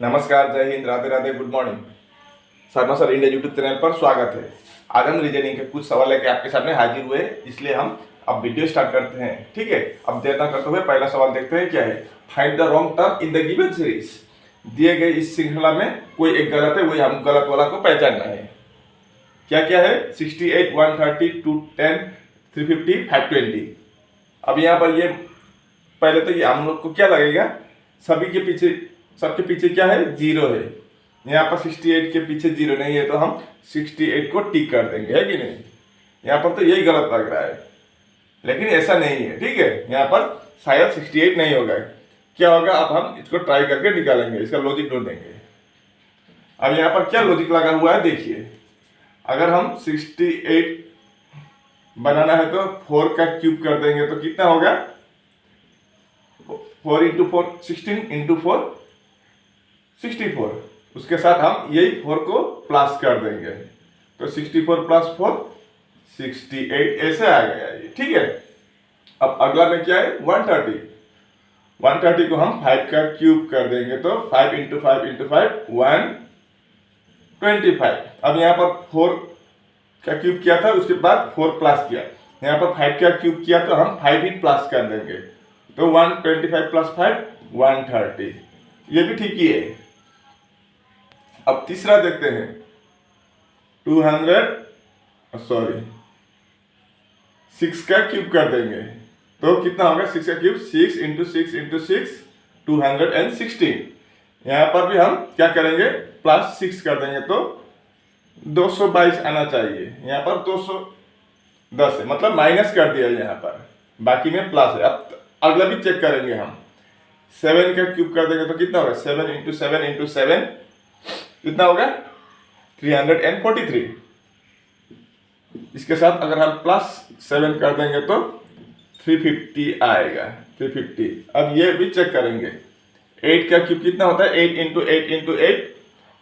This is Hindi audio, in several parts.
नमस्कार, जय Hind, Radhe Radhe, good morning. Sharma sir India YouTube channel पर स्वागत है। आज हम रीजनिंग के कुछ सवाल लेके आपके सामने हाजिर हुए, इसलिए हम अब वीडियो स्टार्ट करते हैं। ठीक है, अब देर ना करते हुए पहला सवाल देखते हैं क्या है। Find the wrong term in the given series. दिए गए इस श्रृंखला में कोई एक गलत है, वही हम गलत वाला को पहचानना है। क्या क्या है? 68, 130, 210, 350, 520। अब यहाँ पर ये पहले तो ये हम लोग को क्या लगेगा, सबके पीछे क्या है? जीरो है। यहाँ पर 68 के पीछे जीरो नहीं है, तो हम 68 को टिक कर देंगे, है कि नहीं? यहाँ पर तो यही गलत लग रहा है, लेकिन ऐसा नहीं है। ठीक है, यहाँ पर शायद 68 नहीं होगा। क्या होगा, अब हम इसको ट्राई करके निकालेंगे, इसका लॉजिक ढूंढेंगे। अब यहाँ पर क्या लॉजिक लगा हुआ है देखिए। अगर हम 68 बनाना है तो 4 का क्यूब कर देंगे तो कितना होगा? 4 इंटू 4 16 इंटू 4 64। उसके साथ हम यही 4 को प्लस कर देंगे, तो 64 प्लस 4 68 ऐसे आ गया ये। ठीक है, अब अगला में क्या है? 130 को हम 5 का क्यूब कर देंगे तो 5 इंटू 5 इंटू 5 125। अब यहाँ पर 4 का क्यूब किया था, उसके बाद 4 प्लस किया। यहाँ पर 5 का क्यूब किया तो हम 5 ही प्लस कर देंगे, तो 125 प्लस 5 130। ये भी ठीक ही है। अब तीसरा देखते हैं। 6 का क्यूब कर देंगे तो कितना होगा? 6 का क्यूब 6 इंटू 6 इंटू 6 216। यहाँ पर भी हम क्या करेंगे? प्लस 6 कर देंगे तो 222 आना चाहिए। यहाँ पर 210 है, मतलब माइनस कर दिया यहाँ पर, बाकी में प्लस है। अब अगला भी चेक करेंगे हम। 7 का क्यूब कर देंगे तो कितना होगा? 7 इंटू 7 इंटू 7 कितना होगा? 343। इसके साथ अगर हम प्लस 7 कर देंगे तो 350 आएगा, 350। अब ये भी चेक करेंगे। 8 का क्यूब कितना होता है? 8 इंटू 8 इंटू 8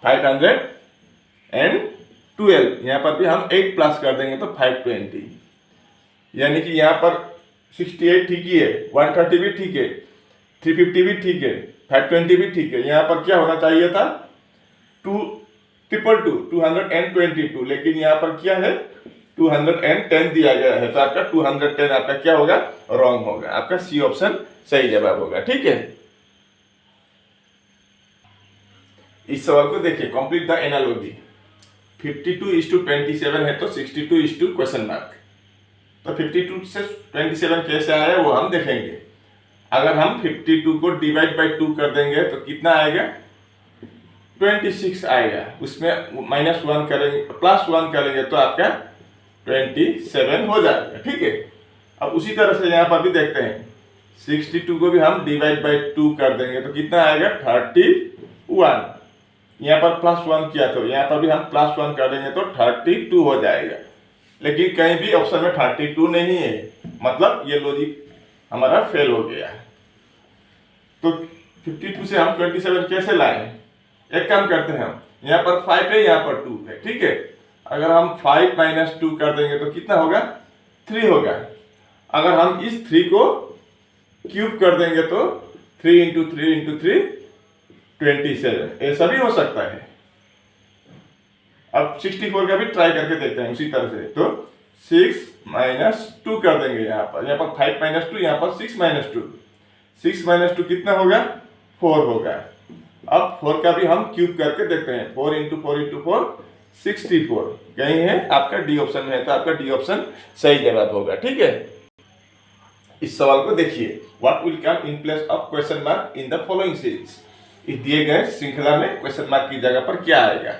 512। यहाँ पर भी हम 8 प्लस कर देंगे तो 520। यानी कि यहाँ पर 68 ठीक ही है, 130 भी ठीक है, 350 भी ठीक है, 520 भी ठीक है। यहाँ पर क्या होना चाहिए था? 222, लेकिन यहाँ पर क्या है? 210 दिया गया है, तो आपका 210 आपका क्या होगा? रॉन्ग होगा। आपका सी ऑप्शन सही जवाब होगा। ठीक है, इस सवाल को देखिए। Complete the analogy. 52:27 है तो 62 क्वेश्चन मार्क। तो 52 से 27 कैसे आया वो हम देखेंगे। अगर हम 52 को डिवाइड बाई 2 कर देंगे तो कितना आएगा? 26 आएगा। उसमें -1 करेंगे, +1 करेंगे तो आपका 27 हो जाएगा। ठीक है, अब उसी तरह से यहाँ पर भी देखते हैं। 62 को भी हम डिवाइड बाई 2 कर देंगे तो कितना आएगा? 31। यहाँ पर +1 किया तो यहाँ पर भी हम +1 कर देंगे तो 32 हो जाएगा। लेकिन कहीं भी ऑप्शन में 32 नहीं है, मतलब ये लॉजिक हमारा फेल हो गया। तो 52 से हम 27 कैसे लाएं? एक काम करते हैं हम, यहाँ पर 5 है, यहाँ पर 2 है। ठीक है, अगर हम 5 माइनस 2 कर देंगे तो कितना होगा? 3 होगा। अगर हम इस 3 को क्यूब कर देंगे तो 3 इंटू 3 इंटू 3 27, ऐसा भी हो सकता है। अब 64 का भी ट्राई करके देखते हैं उसी तरह से। तो 6 माइनस 2 कर देंगे यहाँ पर 5 माइनस 2, यहाँ पर 6 माइनस 2। 6 माइनस 2 कितना होगा? 4 होगा। अब 4 का भी हम क्यूब करके देखते हैं। 4 इंटू 4 इंटू 4 64 कहीं है, आपका डी ऑप्शन में है, तो आपका डी ऑप्शन सही जवाब होगा। ठीक है, इस सवाल को देखिए। What will come in place of question mark in the following series. इस दिए गए श्रृंखला में क्वेश्चन मार्क की जगह पर क्या आएगा?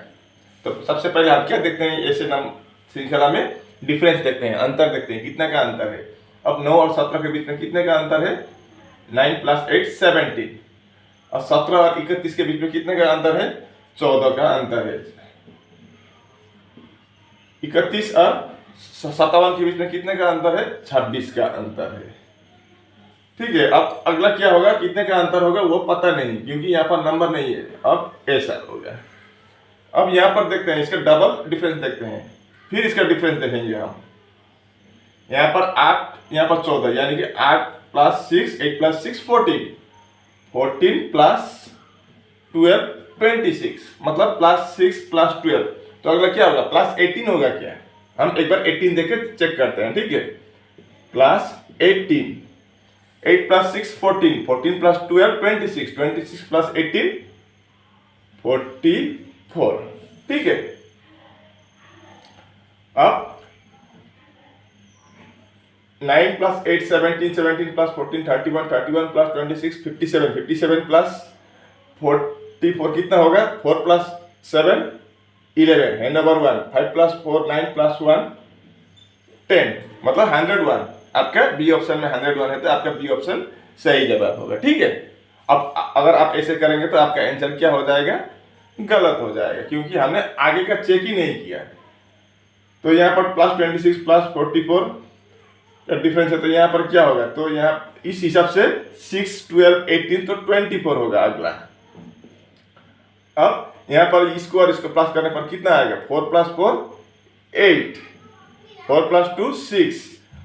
तो सबसे पहले आप क्या देखते हैं? ऐसे नाम श्रृंखला में डिफरेंस देखते हैं, अंतर देखते हैं, कितना का अंतर है। अब 9 और 17 के बीच में कितने का अंतर है? 9 + 8 17। और 17 और 31 के बीच में कितने का अंतर है? 14 का अंतर है। 31 और 57 के बीच में कितने का अंतर है? 26 का अंतर है। ठीक है, अब अगला क्या होगा? कितने का अंतर होगा वो पता नहीं, क्योंकि यहाँ पर नंबर नहीं है। अब ऐसा होगा। अब यहाँ पर देखते हैं, इसका डबल डिफरेंस देखते हैं, फिर इसका डिफरेंस देखेंगे हम। यहाँ पर 8, यहाँ पर 14, यानी कि 8 + 6 8 + 6 14 14 + 12 26, मतलब +6 +12, तो अगला क्या होगा, +18 होगा क्या? हम एक बार 18 देके चेक करते हैं, ठीक है। +18, 8 + 6 14, 14 + 12 26, 26 + 18 44, ठीक है। अब 9 + 8 17, 17 + 14 31, 31 + 26 57, 57 + 44 कितना होगा, 4 + 7 11 है नंबर 1, 5 + 4 9 + 1 10, मतलब 101। आपका बी ऑप्शन में 101 है, तो आपका बी ऑप्शन सही जवाब होगा, ठीक है। अब अगर आप ऐसे करेंगे तो आपका आंसर क्या हो जाएगा, गलत हो जाएगा, क्योंकि हमने आगे का चेक ही नहीं किया। तो यहाँ पर +26 + 44 डिफरेंस है, तो यहाँ पर क्या होगा, तो यहाँ इस हिसाब से 6 12 18 तो 24 होगा अगला। अब यहाँ पर इसको और इसको प्लस करने पर कितना आएगा, 4 + 4 8, 4 + 2 6।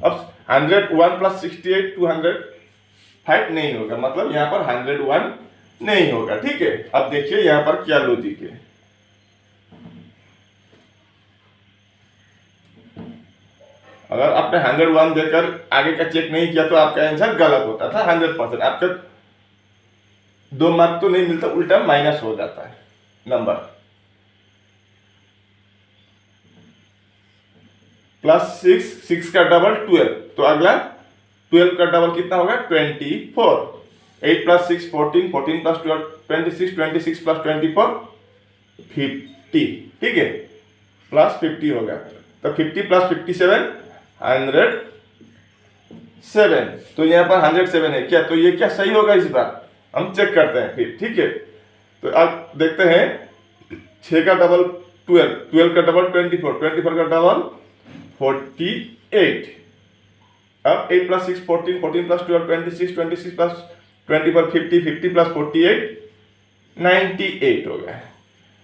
अब 101 + 68 205 नहीं होगा, मतलब यहाँ पर 101 नहीं होगा, ठीक है। अब देखिए यहाँ पर क्या लॉजिक है। अगर आपने 101 देकर आगे का चेक नहीं किया तो आपका आंसर गलत होता था 100%, आपका 2 मार्क तो नहीं मिलता, उल्टा माइनस हो जाता है नंबर। +6, 6 का डबल 12, तो अगला 12 का डबल कितना होगा, 24। 8 + 6 14, 14 + 12 26, 26 + 24 50, ठीक है, +50 होगा। तो 50 + 57 107, तो यहाँ पर 107 है क्या, तो ये क्या सही होगा, इस बार हम चेक करते हैं फिर, ठीक है। तो अब देखते हैं 6 का डबल 12, 12 का डबल 24, 24 का डबल 48। अब 8 + 6 14, 14 + 12 26, 26 + 24 50, 50 + 48 98 होगा।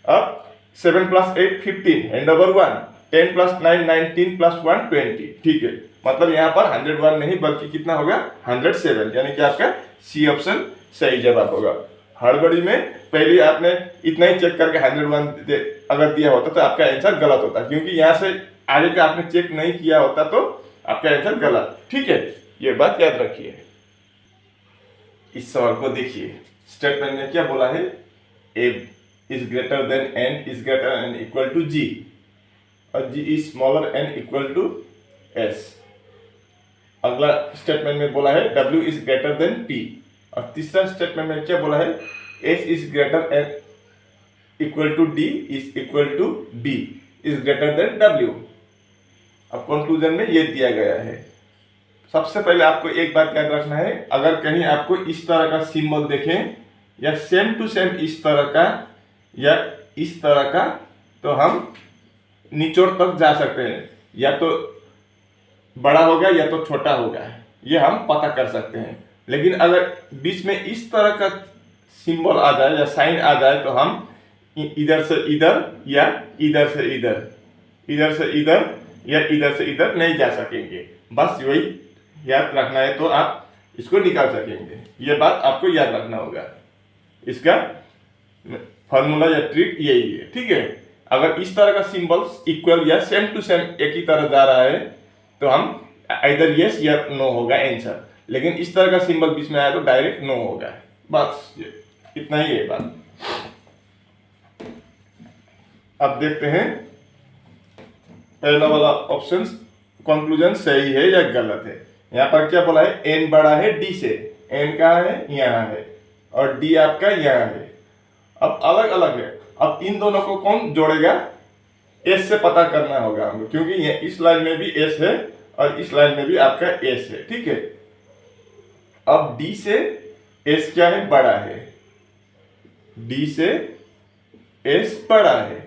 अब 7 + 8 15 है नंबर 1, 10 + 9 19 + 1 20, ठीक है। मतलब यहाँ पर 101 नहीं बल्कि कितना होगा, 107, यानी कि आपका सी ऑप्शन सही जवाब होगा। हड़बड़ी में पहले आपने इतना ही चेक करके 101 अगर दिया होता तो आपका आंसर गलत होता, क्योंकि यहाँ से आगे का आपने चेक नहीं किया होता तो आपका आंसर गलत, ठीक है। ये बात याद रखिए। इस सवाल को देखिए, स्टेटमेंट में क्या बोला है, A is greater than N is greater and equal to G, और G is smaller and equal to S. अगला स्टेटमेंट में बोला है W is greater than P, और तीसरा स्टेटमेंट में क्या बोला है, S is greater and equal to D is equal to B is greater than W। अब कंक्लूजन में ये दिया गया है। सबसे पहले आपको एक बात याद रखना है, अगर कहीं आपको इस तरह का सिंबल देखें या सेम टू सेम इस तरह का या इस तरह का, तो हम निचोड़ तक जा सकते हैं, या तो बड़ा होगा या तो छोटा होगा, ये हम पता कर सकते हैं। लेकिन अगर बीच में इस तरह का सिंबल आ जाए या साइन आ जाए तो हम इधर से इधर या इधर से इधर, इधर से इधर या इधर से इधर नहीं जा सकेंगे। बस वही याद रखना है, तो आप इसको निकाल सकेंगे। ये बात आपको याद रखना होगा, इसका फॉर्मूला या ट्रिक यही है, ठीक है। अगर इस तरह का सिंबल इक्वल या सेम टू सेम एक ही तरह जा रहा है तो हम इधर यस या नो होगा आंसर, लेकिन इस तरह का सिंबल बीच में आया तो डायरेक्ट नो होगा। बस इतना ही है बात। अब देखते हैं पहला वाला ऑप्शन कंक्लूजन सही है या गलत है। यहाँ पर क्या बोला है, एन बड़ा है डी से, एन कहाँ है, यहाँ है, और डी आपका यहाँ है। अब अलग अलग है, अब इन दोनों को कौन जोड़ेगा, एस से पता करना होगा हमको, क्योंकि ये इस लाइन में भी एस है और इस लाइन में भी आपका एस है, ठीक है। अब डी से एस क्या है, बड़ा है, डी से एस बड़ा है,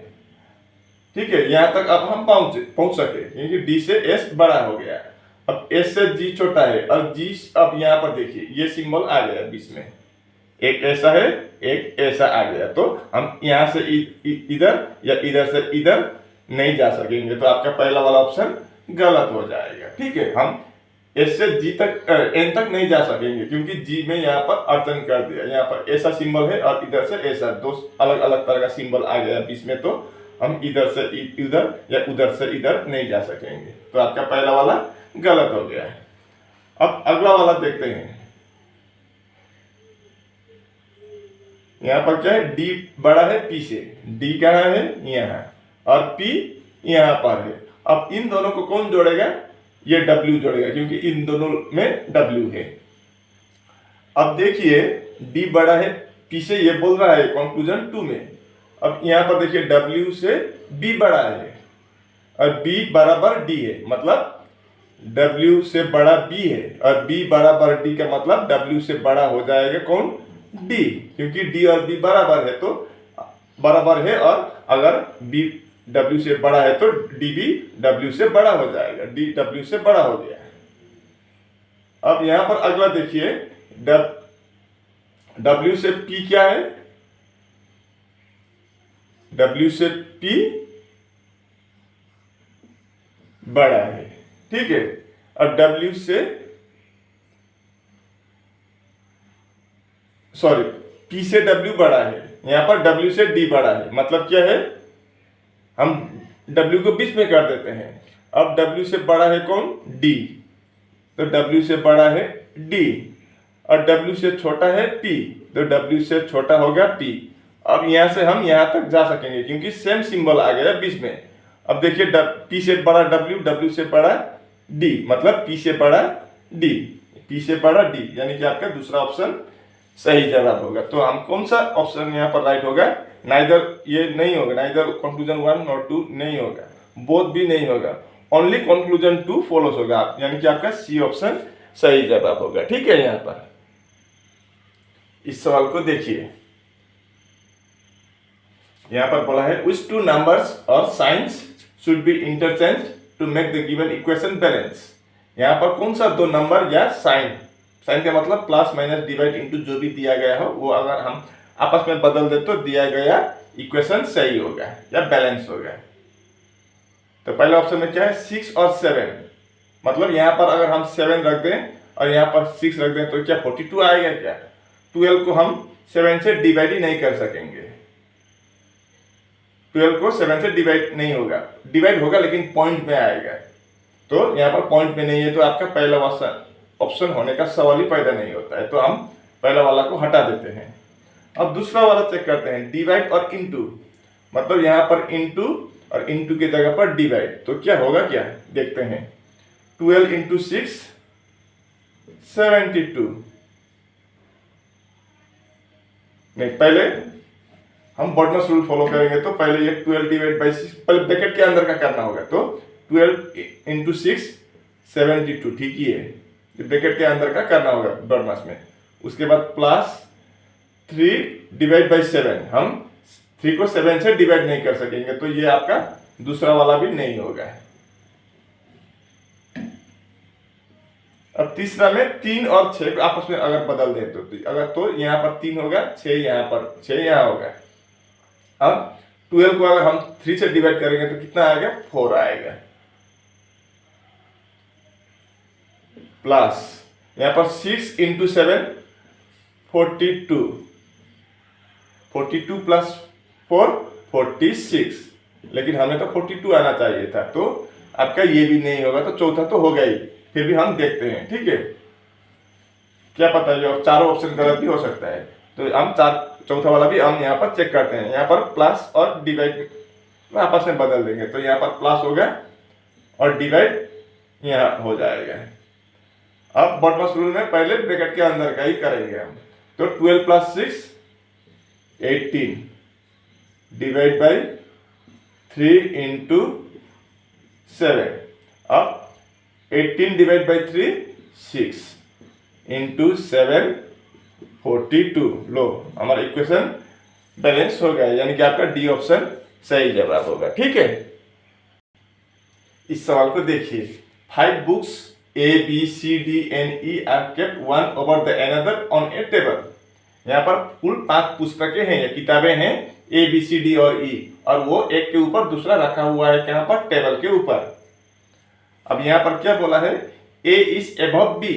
ठीक है। यहां तक अब हम पहुंच सके, क्योंकि डी से एस बड़ा हो गया। अब एस से जी छोटा है, और जी अब यहां पर देखिए ये सिंबल आ गया बीच में, एक ऐसा है एक ऐसा आ गया, तो हम यहां से इधर या इधर से इधर नहीं जा सकेंगे, तो आपका पहला वाला ऑप्शन गलत हो जाएगा, ठीक है। हम एस से जी तक एन तक नहीं जा सकेंगे, क्योंकि जी में यहाँ पर अड़चन कर दिया। यहाँ पर ऐसा सिंबल है और इधर से ऐसा, दो अलग अलग तरह का सिंबल आ गया बीच में, तो हम इधर से इधर या उधर से इधर नहीं जा सकेंगे। तो आपका पहला वाला गलत हो गया है। अब अगला वाला देखते हैं। यहाँ पर क्या है, डी बड़ा है पी से, डी कहाँ है यहाँ, और पी यहाँ पर है। अब इन दोनों को कौन जोड़ेगा, ये W जोड़ेगा, क्योंकि इन दोनों में W है। अब देखिए D बड़ा है P से, ये बोल रहा है कंक्लूजन 2 में। अब यहाँ पर देखिए W से B बड़ा है और B बराबर D है, मतलब W से बड़ा B है और B बराबर D का मतलब W से बड़ा हो जाएगा कौन, D, क्योंकि D और B बराबर है, तो बराबर है, और अगर B W से बड़ा है तो D भी W से बड़ा हो जाएगा, D W से बड़ा हो गया। अब यहां पर अगला देखिए, W से P क्या है, W से P बड़ा है, ठीक है। अब W से सॉरी P से W बड़ा है, यहां पर W से D बड़ा है, मतलब क्या है, हम W को बीच में कर देते हैं। अब W से बड़ा है कौन, D, तो W से बड़ा है D, और W से छोटा है P, तो W से छोटा होगा P। अब यहां से हम यहां तक जा सकेंगे, क्योंकि सेम सिंबल आ गया बीच में। अब देखिए P से बड़ा W, W से बड़ा D, मतलब P से बड़ा D, P से बड़ा D, यानी कि आपका दूसरा ऑप्शन सही जवाब होगा। तो हम कौन सा ऑप्शन यहाँ पर राइट होगा, नाइदर ये नहीं होगा, नाइदर कंक्लूजन 1 और 2 नहीं होगा, बोथ भी नहीं होगा, ओनली कंक्लूजन 2 फॉलोस होगा, यानी कि आपका सी ऑप्शन सही जवाब होगा, ठीक है। यहाँ पर इस सवाल को देखिए, यहाँ पर बोला है which two numbers or signs should be interchanged to make the given equation balance। यहाँ पर कौन सा दो नंबर या साइन, साइन का मतलब प्लस माइनस डिवाइड इनटू जो भी दिया गया हो वो अगर हम आपस में बदल दे तो दिया गया इक्वेशन सही होगा या बैलेंस होगा। तो पहले ऑप्शन में क्या है, 6 और 7, मतलब यहाँ पर अगर हम 7 रख दें और यहाँ पर 6 रख दें तो क्या 42 आएगा क्या। 12 को हम 7 से डिवाइड ही नहीं कर सकेंगे, 12 को 7 से डिवाइड नहीं होगा, डिवाइड होगा लेकिन पॉइंट में आएगा, तो यहाँ पर पॉइंट में नहीं है, तो आपका पहला ऑप्शन होने का सवाल ही पैदा नहीं होता है, तो हम पहला वाला को हटा देते हैं। अब दूसरा वाला चेक करते हैं, डिवाइड और इनटू, मतलब यहाँ पर इनटू और इनटू की जगह पर डिवाइड, तो क्या होगा क्या देखते हैं। 12 इंटू 6 72, नहीं पहले हम बॉडनस रूल फॉलो करेंगे, तो पहले ये 12 डिवाइड बाई 6 पहले ब्रैकेट के अंदर का करना होगा, तो 12 इंटू 6 72, ठीक ही है, ब्रैकेट के अंदर का करना होगा बॉडनस में। उसके बाद प्लस 3 डिवाइड बाई 7, हम 3 को 7 से डिवाइड नहीं कर सकेंगे, तो ये आपका दूसरा वाला भी नहीं होगा। अब तीसरा में 3 और 6 आपस में अगर बदल दें तो अगर तो यहाँ पर 3 होगा, 6 यहाँ पर, 6 यहाँ होगा। अब 12 को अगर हम 3 से डिवाइड करेंगे तो कितना आएगा, 4 आएगा, प्लस यहाँ पर 6 इंटू 7 42, 42 प्लस 4 46, लेकिन हमें तो 42 आना चाहिए था, तो आपका ये भी नहीं होगा, तो चौथा तो होगा ही, फिर भी हम देखते हैं, ठीक है, क्या पता है चारों ऑप्शन गलत भी हो सकता है, तो हम चौथा वाला भी हम यहाँ पर चेक करते हैं। यहाँ पर प्लस और डिवाइड आपस में बदल देंगे, तो यहाँ पर प्लस होगा और डिवाइड यहाँ हो जाएगा। अब बॉडनस रूल में पहले ब्रैकेट के अंदर का ही करेंगे हम, तो 12 प्लस 6 18 डिवाइड बाई 3 इंटू 7, अब 18 डिवाइड बाई 3 6 इंटू 7 42, लो हमारा इक्वेशन बैलेंस हो गया, यानी कि आपका डी ऑप्शन सही जवाब होगा, ठीक है। इस सवाल को देखिए, 5 books A B C D and E are kept one over the another on a table। यहाँ पर कुल 5 पुस्तकें हैं या किताबें हैं A B C D और E, और वो एक के ऊपर दूसरा रखा हुआ है कहाँ पर, टेबल के ऊपर। अब यहाँ पर क्या बोला है, A is above B,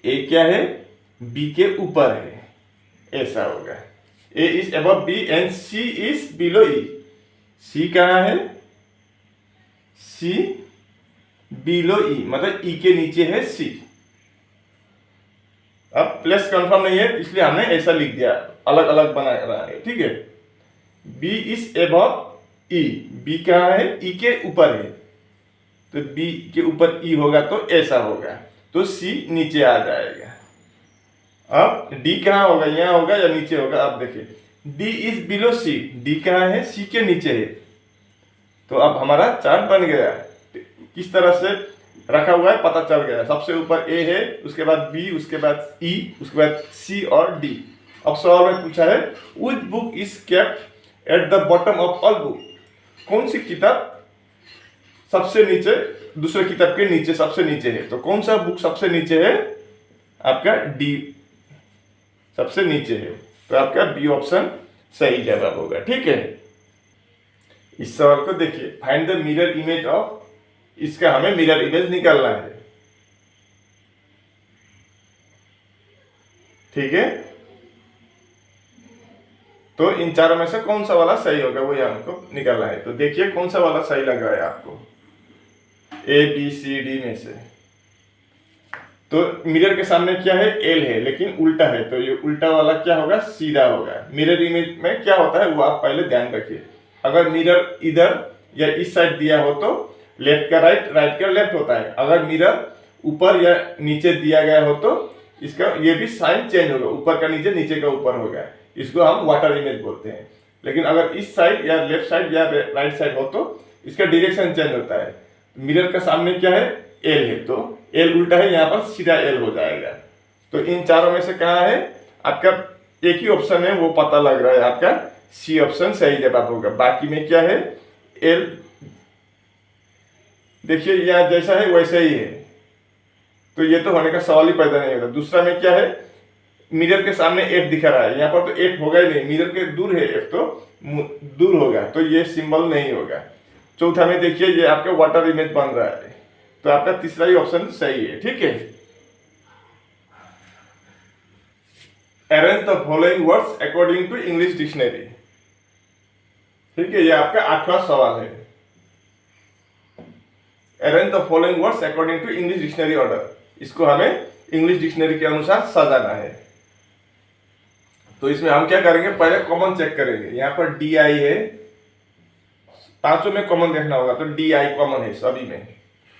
A क्या है, बी के ऊपर है, ऐसा होगा। A is above B and C is below E, C कहाँ है, सी बिलो ई, मतलब ई के नीचे है सी। अब प्लस कंफर्म नहीं है इसलिए हमने ऐसा लिख दिया, अलग अलग बना रहा है, ठीक है। B is above E, B कहाँ है, ई के ऊपर है, तो बी के ऊपर ई होगा तो ऐसा होगा, तो सी नीचे आ जाएगा। अब डी कहाँ होगा, यहाँ होगा या नीचे होगा, आप देखिए D is below C, D कहाँ है, सी के नीचे है, तो अब हमारा चार्ट बन गया। किस तरह से रखा हुआ है पता चल गया, सबसे ऊपर ए है, उसके बाद बी, उसके बाद ई, उसके बाद सी और डी। अब सवाल में पूछा है which book is kept at the bottom of all book, कौन सी किताब सबसे नीचे, दूसरे किताब के नीचे सबसे नीचे है, तो कौन सा बुक सबसे नीचे है, आपका डी सबसे नीचे है, तो आपका बी ऑप्शन सही जवाब होगा, ठीक है। इस सवाल को देखिए, find the mirror image of, इसका हमें मिरर इमेज निकालना है, ठीक है। तो इन चारों में से कौन सा वाला सही होगा वो हमको निकालना है। तो देखिए कौन सा वाला सही लग रहा है आपको, ए बी सी डी में से। तो मिरर के सामने क्या है, एल है, लेकिन उल्टा है, तो ये उल्टा वाला क्या होगा, सीधा होगा। मिरर इमेज में क्या होता है वो आप पहले ध्यान रखिए, अगर मिरर इधर या इस साइड दिया हो तो लेफ्ट का राइट, राइट का लेफ्ट होता है। अगर मिरर ऊपर या नीचे दिया गया हो तो इसका ये भी साइन चेंज होगा, ऊपर का नीचे, नीचे का ऊपर होगा, इसको हम वाटर इमेज बोलते हैं। लेकिन अगर इस साइड या लेफ्ट साइड या राइट साइड हो तो इसका डायरेक्शन चेंज होता है। मिरर का सामने क्या है, एल है, तो एल उल्टा है, यहाँ पर सीधा एल हो जाएगा। तो इन चारों में से कहाँ है आपका, एक ही ऑप्शन है वो पता लग रहा है, आपका सी ऑप्शन सही जवाब होगा। बाकी में क्या है, एल देखिए यहाँ जैसा है वैसा ही है, तो ये तो होने का सवाल ही पैदा नहीं होता। दूसरा में क्या है, मिरर के सामने एफ दिखा रहा है, यहाँ पर तो एफ होगा ही नहीं, मिरर के दूर है एफ, तो दूर होगा, तो ये सिंबल नहीं होगा। चौथा में देखिए ये आपका वाटर इमेज बन रहा है, तो आपका तीसरा ही ऑप्शन सही है, ठीक है। Arrange the following words according to English dictionary, ठीक है, ये आपका 8वां सवाल है। Arrange the following words according to English dictionary order, इसको हमें इंग्लिश डिक्शनरी के अनुसार सजाना है। तो इसमें हम क्या करेंगे, पहले कॉमन चेक करेंगे। यहाँ पर डी आई है, पांचों में कॉमन देखना होगा, तो डी आई कॉमन है सभी में,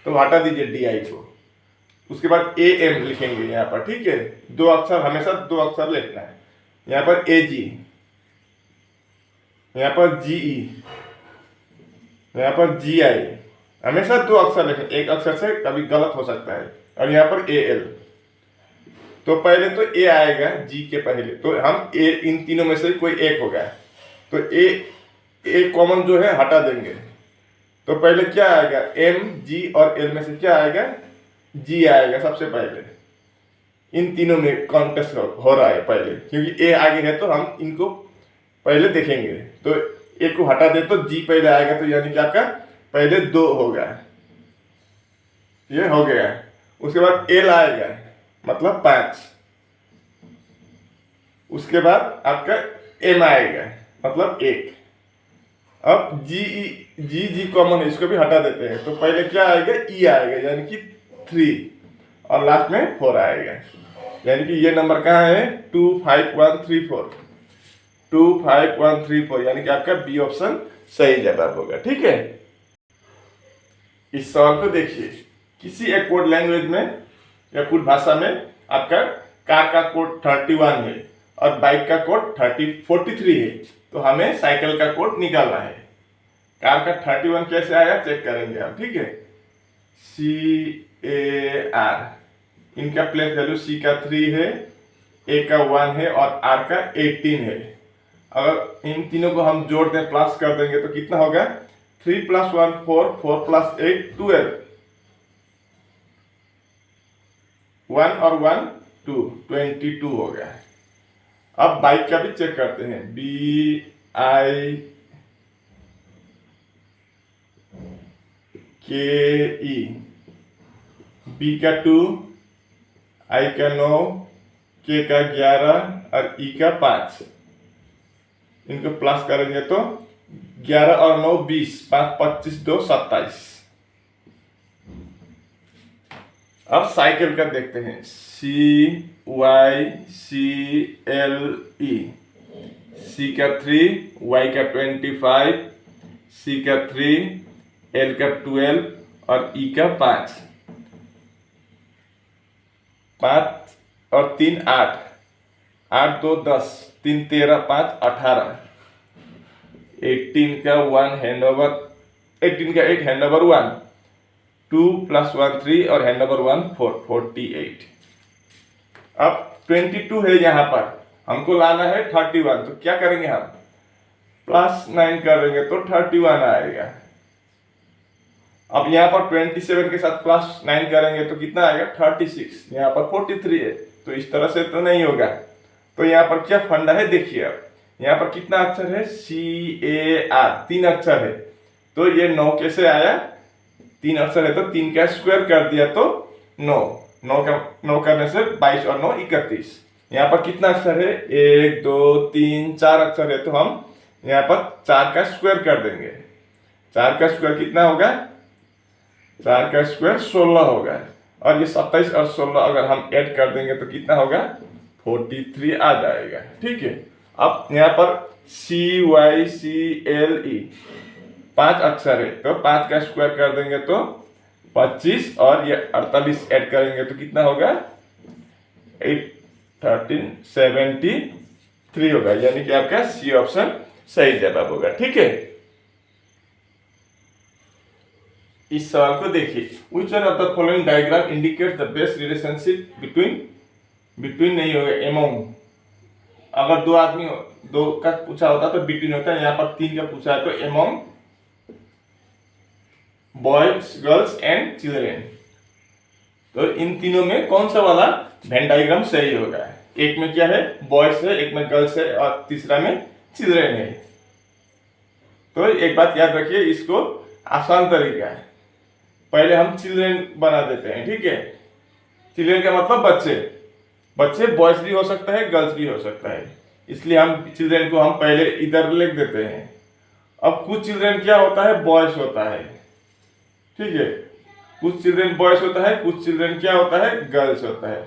तो हटा दीजिए डी आई को। उसके बाद ए एम लिखेंगे यहाँ पर, ठीक है, दो अक्षर, हमेशा दो अक्षर लिखना है। यहाँ पर ए जी, यहाँ पर जी ई, यहाँ पर जी आई, हमेशा दो अक्षर लिखें, एक अक्षर से कभी गलत हो सकता है। और यहाँ पर ए एल, तो पहले तो ए आएगा जी के पहले, तो हम ए, इन तीनों में से कोई एक होगा, तो ए कॉमन जो है हटा देंगे। तो पहले क्या आएगा, एम जी और एल में से क्या आएगा, जी आएगा सबसे पहले। इन तीनों में कॉन्टेस्ट हो रहा है पहले, क्योंकि ए आगे है तो हम इनको पहले देखेंगे। तो ए को हटा दे तो जी पहले आएगा, तो यानी कि आपका पहले 2 होगा, ये हो गया। उसके बाद एल आएगा, मतलब 5। उसके बाद आपका एम आएगा, मतलब 1। अब जी कॉमन है, इसको भी हटा देते हैं, तो पहले क्या आएगा, ई आएगा, यानी कि 3, और लास्ट में 4 आएगा। यानी कि ये नंबर कहाँ है, 2 5 1 3 4, 2 5 1 3 4, यानी कि आपका बी ऑप्शन सही जवाब होगा, ठीक है। इस सवाल को देखिए, किसी एक कोड लैंग्वेज में या कोड भाषा में आपका कार का कोड 31 है और बाइक का कोड 43 है, तो हमें साइकिल का कोड निकालना है। कार का 31 कैसे आया चेक करेंगे हम, ठीक है। CAR, इनका प्लेस वैल्यू C का 3 है, A का 1 है और R का 18 है। अगर इन तीनों को हम जोड़ दें, प्लस कर देंगे तो कितना होगा, 3 + 1 4, 4 + 8 12, 1 और 1 2, 22 हो गया। अब बाइक का भी चेक करते हैं, BIKE, B का 2, I का 9, K का 11 और E का 5। इनको प्लस करेंगे तो 11 और 9 20, 5 25 2 27। अब साइकिल का देखते हैं। CYCLE, C का 3, Y का 25, C का 3, L का 12 और E का 5। 5 और 3 8, 8 2 10, 3 13, 5 18। 18 का 1 हैंड ओवर, 18 का 8 हैंड ओवर 1, 2 + 1 3 और हैंड ओवर 1 4, 48। अब 22 है यहाँ पर, हमको लाना है 31। तो क्या करेंगे हम, +9 करेंगे तो 31 आएगा। अब यहाँ पर 27 के साथ +9 करेंगे तो कितना आएगा, 36। यहाँ पर 43 है, तो इस तरह से तो नहीं होगा। तो यहाँ पर क्या फंडा है देखिए। अब यहाँ पर कितना अक्षर है, CAR, 3 अक्षर है। तो ये 9 कैसे आया, 3 अक्षर है तो 3 का स्क्वायर कर दिया तो 9 करने से 22 और 9 31। यहाँ पर कितना अक्षर है, 1 2 3 4 अक्षर है, तो हम यहाँ पर 4 का स्क्वायर कर देंगे। 4 का स्क्वायर कितना होगा, 4 का स्क्वायर 16 होगा। और ये 27 और 16 अगर हम ऐड कर देंगे तो कितना होगा, 43 आ जाएगा। ठीक है। अब यहाँ पर CYCLE 5 अक्षर है, तो 5 का स्क्वायर कर देंगे तो 25 और ये 48 ऐड करेंगे तो कितना होगा, 8 13 73 होगा। यानी कि आपका सी ऑप्शन सही जवाब होगा। ठीक है। इस सवाल को देखिए, which one of the following diagram indicate the best relationship between नहीं होगा, एमोंग। अगर 2 आदमी 2 का पूछा होता तो बिटवीन होता है, यहाँ पर 3 का पूछा है तो among boys girls and children. तो इन तीनों में कौन सा वाला वेन डायग्राम सही होगा। एक में क्या है, बॉयज है, एक में गर्ल्स है और तीसरा में चिल्ड्रेन है। तो एक बात याद रखिए, इसको आसान तरीका है, पहले हम चिल्ड्रेन बना देते हैं। ठीक है। चिल्ड्रेन का मतलब बच्चे बॉयज भी हो सकता है, गर्ल्स भी हो सकता है, इसलिए हम चिल्ड्रेन को हम पहले इधर लिख देते हैं। अब कुछ चिल्ड्रेन क्या होता है, बॉयज होता है। ठीक है। कुछ चिल्ड्रेन बॉयज होता है, कुछ चिल्ड्रेन क्या होता है, गर्ल्स होता है।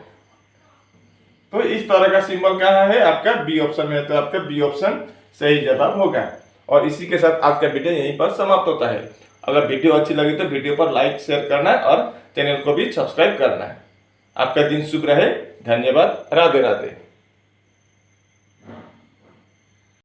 तो इस तरह का सिंबल कहाँ है, आपका बी ऑप्शन में है, तो आपका बी ऑप्शन सही जवाब होगा। और इसी के साथ आज का वीडियो यहीं पर समाप्त होता है। अगर वीडियो अच्छी लगी तो वीडियो पर लाइक शेयर करना है और चैनल को भी सब्सक्राइब करना है। आपका दिन शुभ रहे। धन्यवाद। राधे राधे।